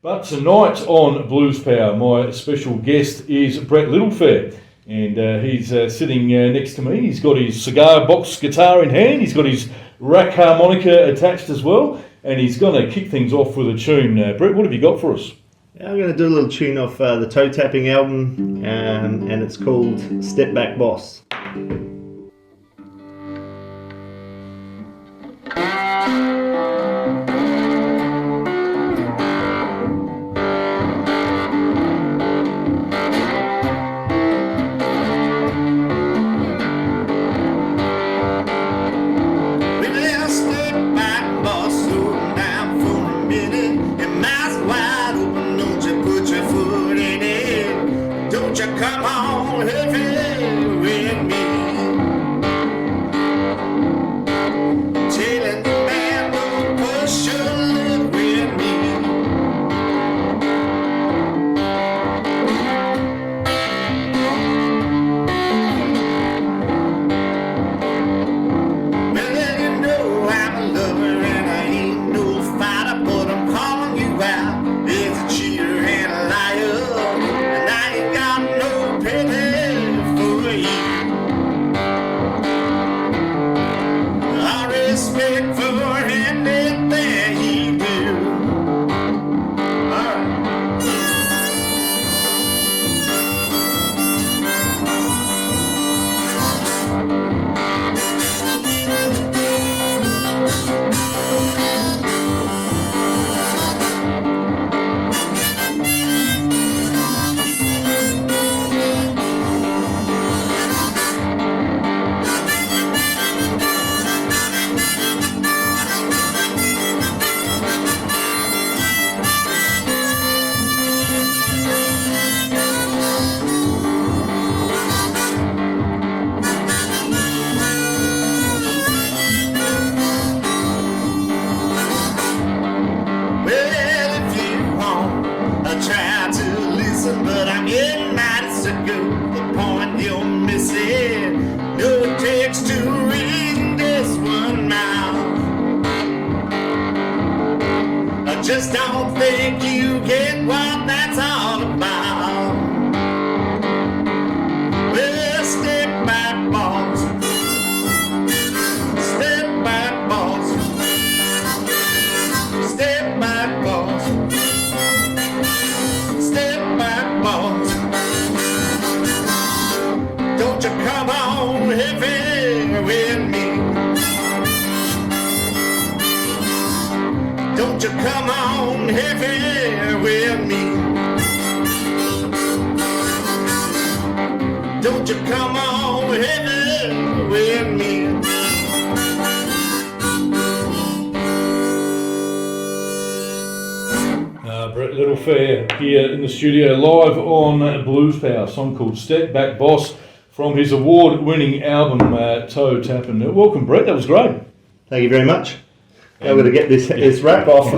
But tonight on Blues Power, my special guest is Brett Littlefair, and he's sitting next to me. He's got his cigar box guitar in hand, he's got his rack harmonica attached as well, and he's going to kick things off with a tune. Brett, what have you got for us? I'm going to do a little tune off the Toetappin album, and it's called Step Back Boss. Just don't think you get what that's all about. Well, step back, boss. Step back, boss. Step back, boss. Step back, boss. Don't you come on heavy with me. Don't you come on heavy with me. Don't you come on heavy with me. Brett Littlefair here in the studio live on Blues Power, a song called Step Back Boss from his award-winning album Toetappin. Welcome, Brett, that was great. Thank you very much. I'm going to get this wrap off.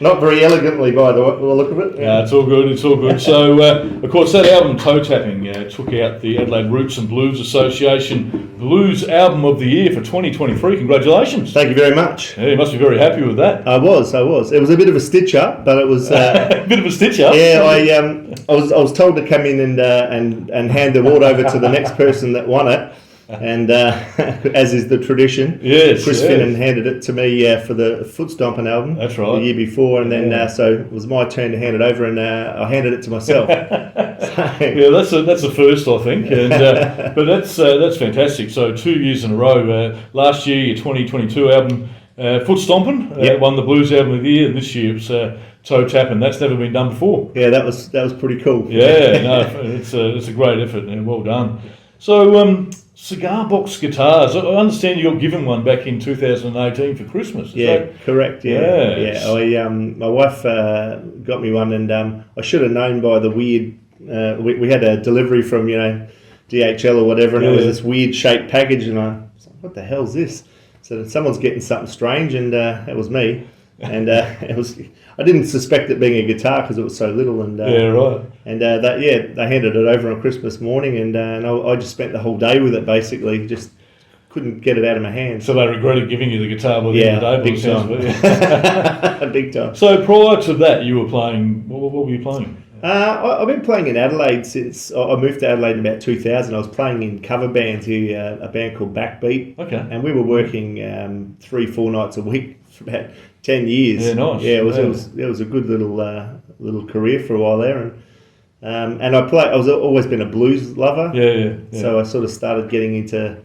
Not very elegantly, by the look of it. Yeah, it's all good, it's all good. So, of course, that album, Toetappin, took out the Adelaide Roots and Blues Association Blues Album of the Year for 2023. Congratulations. Thank you very much. Yeah, you must be very happy with that. I was. It was a bit of a stitch-up, but it was... a bit of a stitch-up? Yeah, I was told to come in and hand the award over to the next person that won it. And as is the tradition, Chris Finnan handed it to me for the Foot Stompin' album. That's right. The year before, and then so it was my turn to hand it over, and I handed it to myself. Yeah, that's a first, I think, and but that's fantastic. So 2 years in a row. Last year, your 2022 album, Foot Stompin', won the Blues Album of the Year, and this year it's Toetappin'. That's never been done before. Yeah, that was pretty cool. Yeah, no, it's a great effort, and well done. So. Cigar box guitars. I understand you got given one back in 2018 for Christmas. Correct. Yeah. My wife got me one, and I should have known by the weird. We had a delivery from DHL or whatever, and it was this weird shaped package, and I was like, "What the hell's this?" So someone's getting something strange, and it was me. And it was. I didn't suspect it being a guitar because it was so little. And And they handed it over on Christmas morning, and I just spent the whole day with it basically. Just couldn't get it out of my hands. So they regretted giving you the guitar by the end of the day. Big time. Big time. So prior to that, you were playing. What were you playing? I've been playing in Adelaide since I moved to Adelaide in about 2000. I was playing in cover bands here, a band called Backbeat. Okay. And we were working 3-4 nights a week for about 10 years. Yeah, nice. Yeah, it was a good little career for a while there, and I was always been a blues lover. Yeah. So I sort of started getting into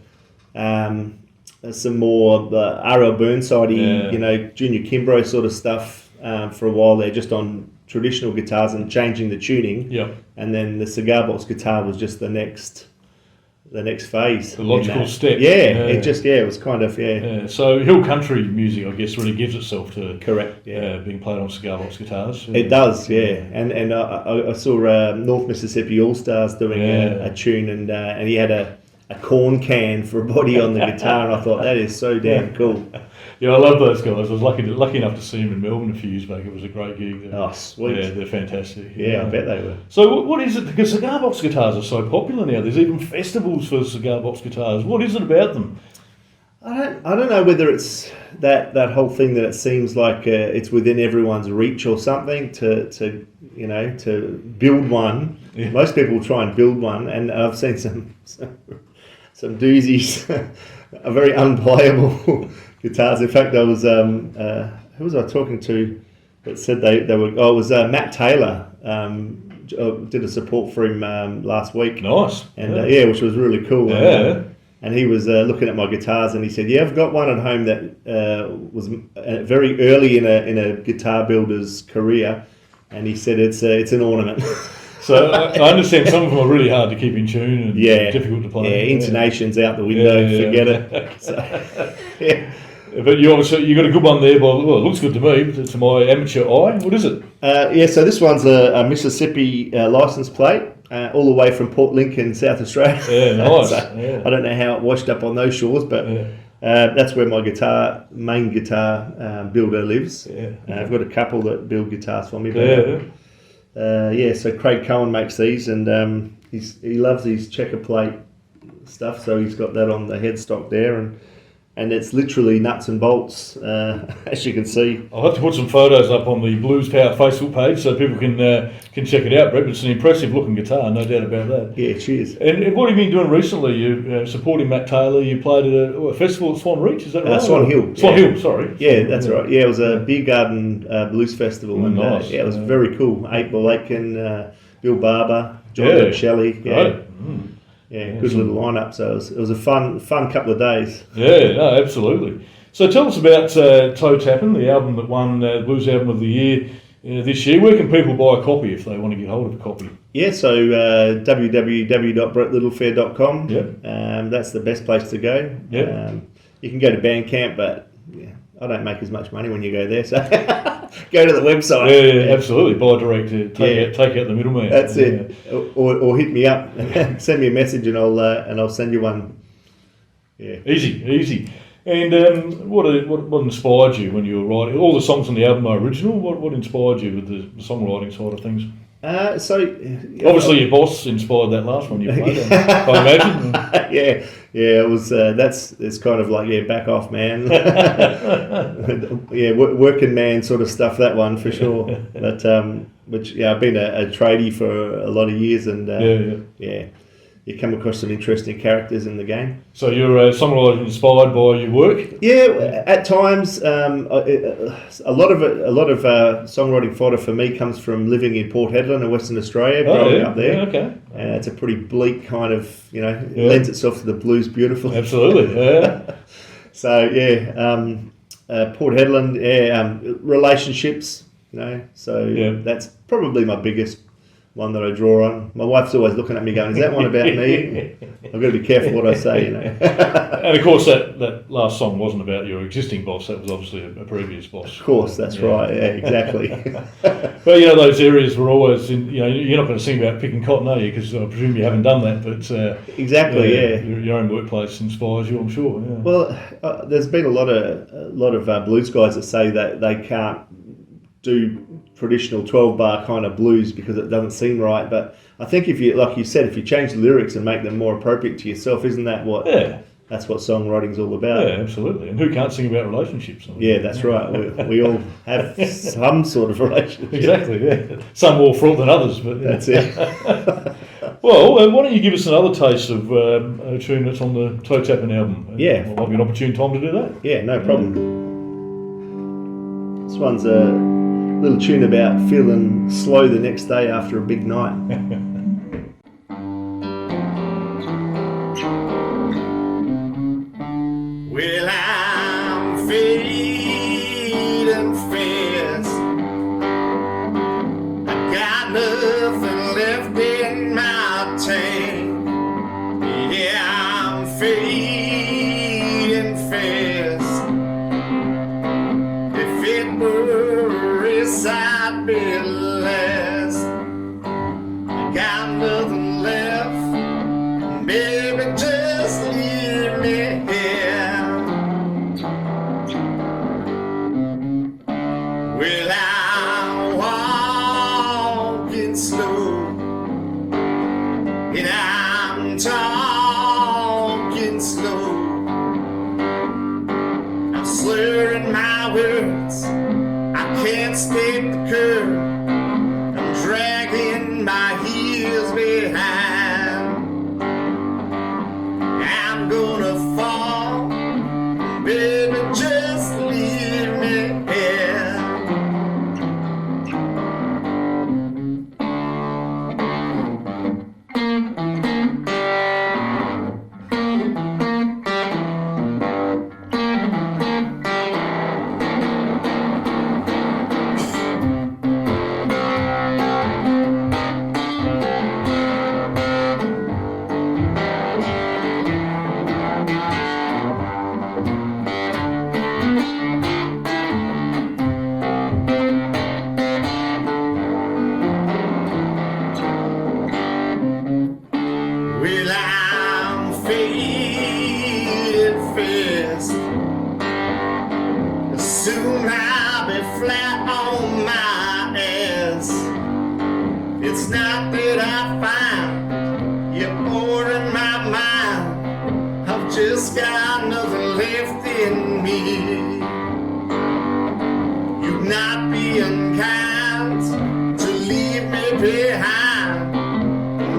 some more RL Burnside, Junior Kimbrough sort of stuff for a while there, just on traditional guitars and changing the tuning. Yeah. And then the cigar box guitar was just the next phase. The logical step. It was kind of. So hill country music, I guess, really gives itself to correct. being played on cigar box guitars. It does, yeah. And I saw North Mississippi All Stars doing a tune, and he had a corn can for a body on the guitar, and I thought that is so damn cool. Yeah, I love those guys. I was lucky enough to see them in Melbourne a few years back. It was a great gig. Oh, sweet. Yeah, they're fantastic. Yeah, I bet they were. So what is it? Because cigar box guitars are so popular now. There's even festivals for cigar box guitars. What is it about them? I don't know whether it's that whole thing that it seems like it's within everyone's reach or something to build one. Yeah. Most people try and build one, and I've seen some doozies, are very unplayable guitars. In fact, I was who was I talking to that said they were? Oh, it was Matt Taylor. Did a support for him last week. Nice. And which was really cool. Yeah. And he was looking at my guitars, and he said, "Yeah, I've got one at home that was very early in a guitar builder's career," and he said it's an ornament. So I understand some of them are really hard to keep in tune and difficult to play. Yeah, intonation's out the window. Forget it. So, yeah. But you got a good one there. Well, it looks good to me. To my amateur eye, what is it? So this one's a Mississippi license plate. All the way from Port Lincoln, South Australia. Yeah, nice. I don't know how it washed up on those shores, but that's where my main guitar builder lives. Yeah. I've got a couple that build guitars for me. But, so Craig Cohen makes these, and he loves these checker plate stuff, so he's got that on the headstock there, and it's literally nuts and bolts, as you can see. I'll have to put some photos up on the Blues Power Facebook page so people can check it out, Brett. It's an impressive looking guitar, no doubt about that. Yeah, cheers. And what have you been doing recently? You supporting Matt Taylor. You played at a festival at Swan Reach, is that right? Swan Hill. Swan Hill, sorry. Yeah, that's right. Yeah, it was a Beer Garden Blues Festival. And nice. It was very cool. 8-Ball Aitken, Bill Barber, John Shelley. Yeah. Right. Yeah, good little lineup. So it was a fun couple of days. Yeah, no, absolutely. So tell us about Toetappin, the album that won Blues Album of the Year this year. Where can people buy a copy if they want to get hold of a copy? Yeah, so www.bretlittlefair.com. Yep. That's the best place to go. Yep. You can go to Bandcamp, but I don't make as much money when you go there, so go to the website. Yeah, absolutely. Buy direct. Take out the middleman. That's it. Or hit me up. Send me a message, and I'll send you one. Yeah. Easy. And what inspired you when you were writing? All the songs on the album are original. What inspired you with the songwriting side of things? Obviously your boss inspired that last one you played. I imagine. Yeah. It was. It's kind of like back off, man. Working man sort of stuff. That one for sure. But I've been a tradie for a lot of years, and you come across some interesting characters in the game. So you're a songwriter inspired by your work? Yeah, at times. A lot of songwriting fodder for me comes from living in Port Hedland in Western Australia, growing up there. Yeah, okay. It's a pretty bleak kind of, lends itself to the blues beautiful. Absolutely, yeah. So Port Hedland, relationships, So that's probably my biggest one that I draw on. My wife's always looking at me going, "Is that one about me?" I've got to be careful what I say, And of course, that last song wasn't about your existing boss. That was obviously a previous boss. Of course, that's right. Yeah, exactly. But those areas were always in. You're not going to sing about picking cotton, are you? Because I presume you haven't done that. But exactly, your own workplace inspires you, I'm sure. Yeah. Well, there's been a lot of blues guys that say that they can't do traditional 12-bar kind of blues because it doesn't seem right, but I think if you, like you said, if you change the lyrics and make them more appropriate to yourself, isn't that what that's what songwriting's all about. Yeah, absolutely. And who can't sing about relationships? Yeah, that's right. We all have some sort of relationship. Exactly, yeah. Some more fraught than others, but That's it. Well, why don't you give us another taste of a tune that's on the Toetappin album? Yeah. Might be an opportune time to do that. Yeah, no problem. This one's a little tune about feeling slow the next day after a big night. Well, I'm fading fast. I got nothing left in my tank. Yeah, I'm fading fast. If it were race, I'd be last. I got nothing left. Baby, just leave me here. Well, I'm walking slow, and I'm talking slow. I'm slurring my words, I can't stay the curve. I'm dragging my heels behind. I'm gonna fall, baby, just leave me here. Well, I'm fading fast. Soon I'll be flat on my ass. It's not that I find you're pouring my mind. I've just got nothing left in me. You'd not be unkind to leave me behind.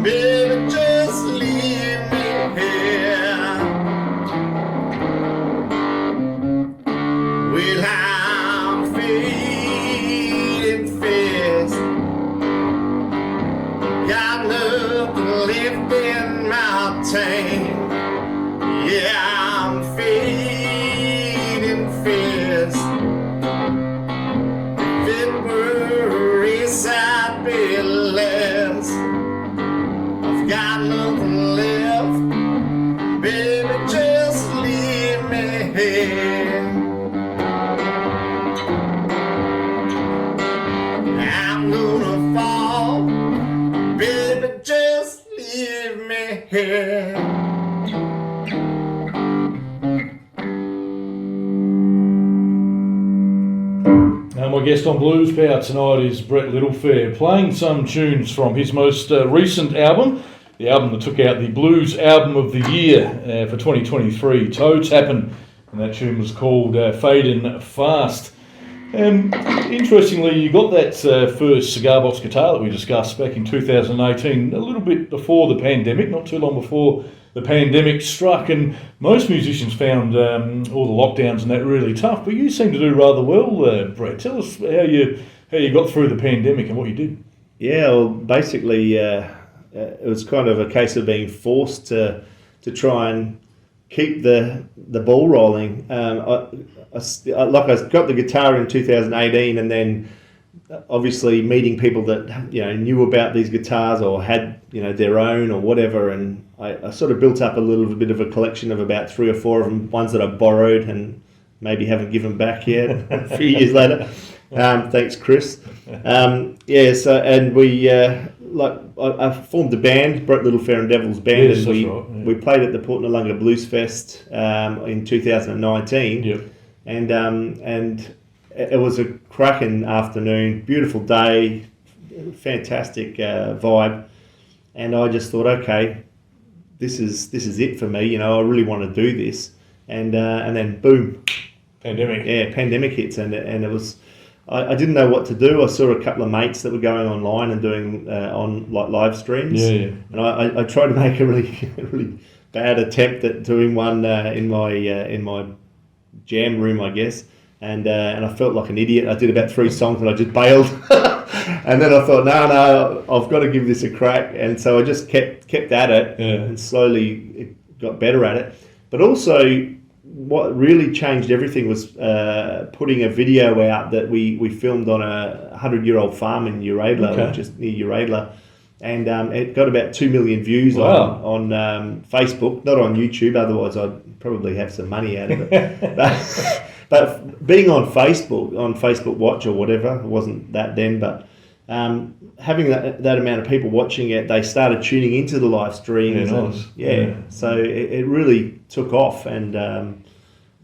Baby, just leave me here. Well, I'm fading fast. Got nothing left in my tank. Yeah, I'm fading fast. If it were a race, I'd be last. I've got nothing left, baby, just leave me here. I'm gonna fall, baby, just leave me here. And my guest on Blues Power tonight is Brett Littlefair, playing some tunes from his most recent album, the album that took out the Blues Album of the Year for 2023, Toetappin, and that tune was called Fadin' Fast. Interestingly, you got that first cigar box guitar that we discussed back in 2018, a little bit before the pandemic, not too long before the pandemic struck, and most musicians found all the lockdowns and that really tough, but you seem to do rather well, Brett. Tell us how you got through the pandemic and what you did. Yeah, well, basically, it was kind of a case of being forced to try and keep the ball rolling. I got the guitar in 2018, and then obviously meeting people that knew about these guitars or had their own or whatever, and I sort of built up a little bit of a collection of about 3 or 4 of them, ones that I borrowed and maybe haven't given back yet a few years later. Thanks, Chris. So and we I formed a band, Brett Littlefair and Devil's Band, yes, and we played at the Port Noarlunga Blues Fest in 2019. Yep. And it was a cracking afternoon, beautiful day, fantastic vibe, and I just thought, okay, this is it for me. You know, I really want to do this, and then boom, Pandemic. Yeah, pandemic hits, and it was. I didn't know what to do. I saw a couple of mates that were going online and doing on like live streams. Yeah. And I tried to make a really bad attempt at doing one in my jam room, I guess. And I felt like an idiot. I did about 3 songs and I just bailed. And then I thought, no, I've got to give this a crack. And so I just kept at it and slowly got better at it. But also, what really changed everything was putting a video out that we filmed on a 100-year-old farm in Uradla, which is near Uradla. And it got about 2 million views on Facebook, not on YouTube, otherwise I'd probably have some money out of it. But being on Facebook Watch or whatever, it wasn't that then, but having that amount of people watching it, they started tuning into the live streams. So it really took off, and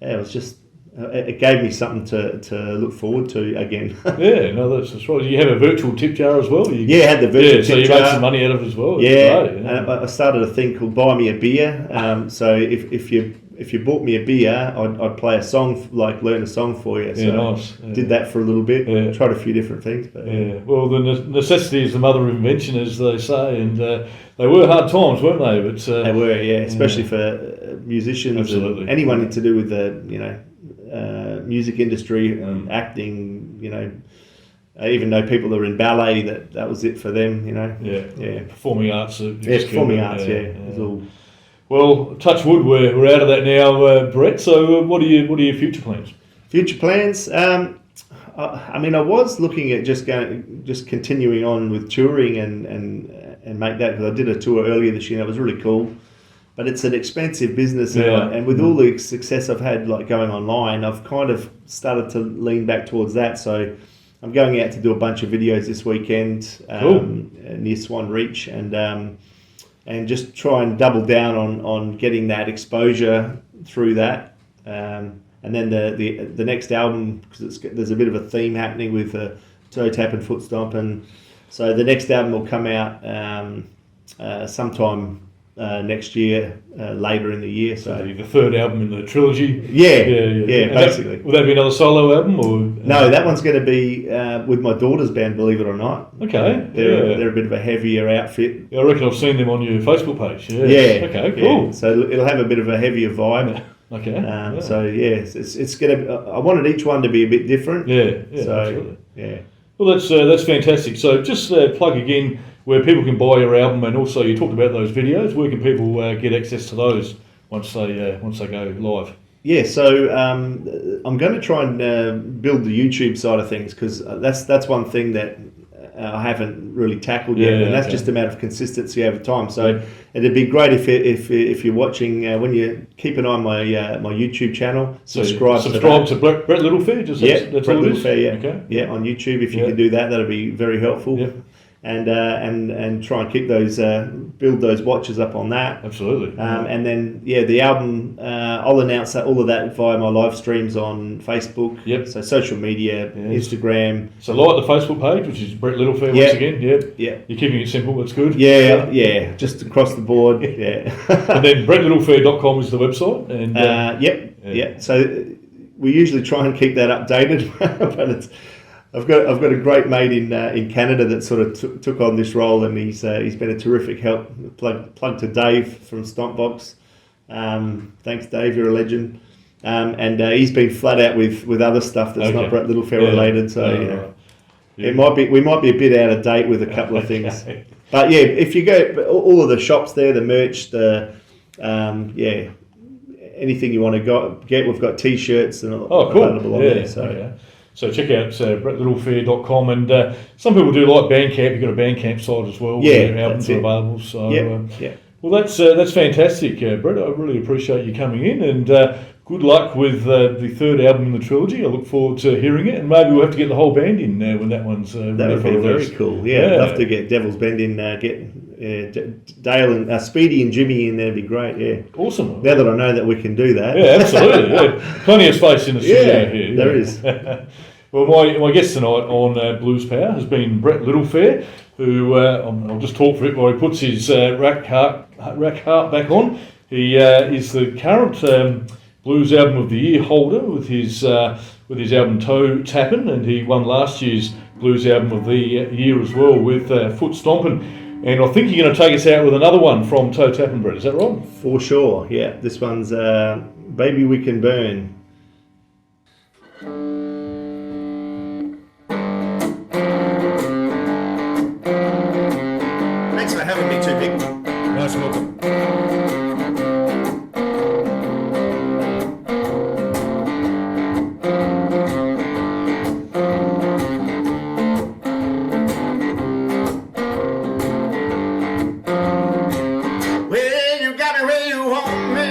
it was just, it gave me something to look forward to again. That's right. You have a virtual tip jar as well. I had the virtual tip jar. So you made some money out of it as well. And I started a thing called Buy Me a Beer. So if you bought me a beer, I'd play a song, like learn a song for you. So nice. Did that for a little bit. Tried a few different things. But, Well, the necessity is the mother of invention, as they say, and they were hard times, weren't they? But they were, especially for musicians. Absolutely. And anyone to do with the music industry, acting. I even know people that were in ballet. That was it for them. Performing arts. Performing arts. It was all. Well, touch wood, we're out of that now, Brett. So, what are your future plans? Future plans. I was looking at just continuing on with touring and make that, because I did a tour earlier this year. That was really cool, but it's an expensive business, and with all the success I've had, like going online, I've kind of started to lean back towards that. So, I'm going out to do a bunch of videos this weekend near Swan Reach, and just try and double down on getting that exposure through that. And then the next album, because there's a bit of a theme happening with Toetappin, Foot Stompin'. So the next album will come out sometime next year, later in the year. So the third album in the trilogy. Yeah, basically. Will that be another solo album, or no? That one's going to be with my daughter's band, believe it or not. Okay. They're a bit of a heavier outfit. I reckon I've seen them on your Facebook page. Okay, cool. So it'll have a bit of a heavier vibe. Okay. So it's going to. I wanted each one to be a bit different. Absolutely. Well, that's fantastic. So just plug again where people can buy your album, and also you talked about those videos. Where can people get access to those once they go live? Yeah, so I'm going to try and build the YouTube side of things, because that's one thing that I haven't really tackled yet, and that's just a matter of consistency over time. So it'd be great if you're watching, when you keep an eye on my YouTube channel, subscribe to Brett Littlefair. That's Brett all Littlefair, on YouTube. If you can do that, that'll be very helpful. And try and keep those build those watches up on that. Absolutely. And then the album, I'll announce all of that via my live streams on Facebook. So social media, Instagram. So like the Facebook page, which is Brett Littlefair once again. You're keeping it simple. That's good. Just across the board. And then BrettLittlefair.com is the website. And So we usually try and keep that updated, but I've got a great mate in Canada that sort of took on this role, and he's been a terrific help. Plug to Dave from Stompbox. Thanks, Dave. You're a legend. And he's been flat out with other stuff that's not Brett Littlefair related. So we might be a bit out of date with a couple of things. But if you go, all of the shops there, the merch, anything you want to get, we've got T-shirts and available on there. So check out BrettLittlefair.com, and some people do like Bandcamp. You've got a Bandcamp site as well. Where albums are available. So well, that's fantastic, Brett. I really appreciate you coming in, and good luck with the third album in the trilogy. I look forward to hearing it, and maybe we'll have to get the whole band in when that one's that would be very cool. I'd love to get Devil's Bend in, get Dale and Speedy and Jimmy in there. Would be great. Awesome. Now that I know that we can do that. Absolutely. Plenty of space in the studio here. There is. Well, my guest tonight on Blues Power has been Brett Littlefair, who I'll just talk for it while he puts his rack harp back on. He is the current Blues Album of the Year holder with his album Toetappin, and he won last year's Blues Album of the Year as well with Foot Stompin'. And I think you're going to take us out with another one from Toetappin, Brett. Is that right? For sure, yeah. This one's Baby We Can Burn. Thanks for having me too, Mick. Nice welcome. Well, you got me where you want me.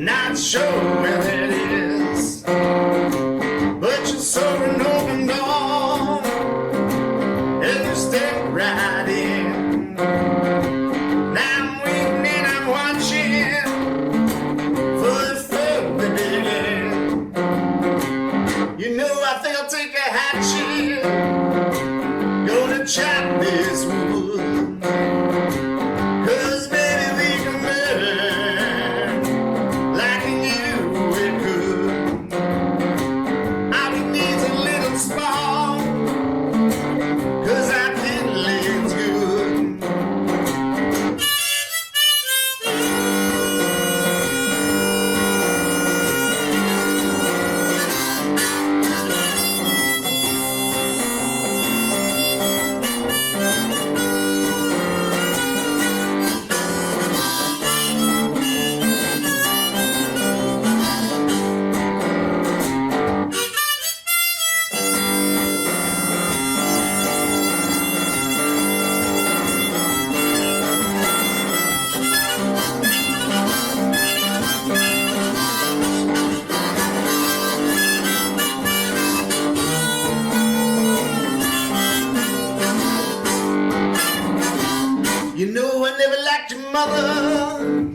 Not sure where that is, but you're so an open door, and you step right in. Now I'm waiting and I'm watching for the fun to begin. You know, I think I'll take a hatchet, gonna chop this wood. 'Cause baby we can burn like you it could. All we need's a little spark, 'cause our kindling's good. You know I never liked your mother,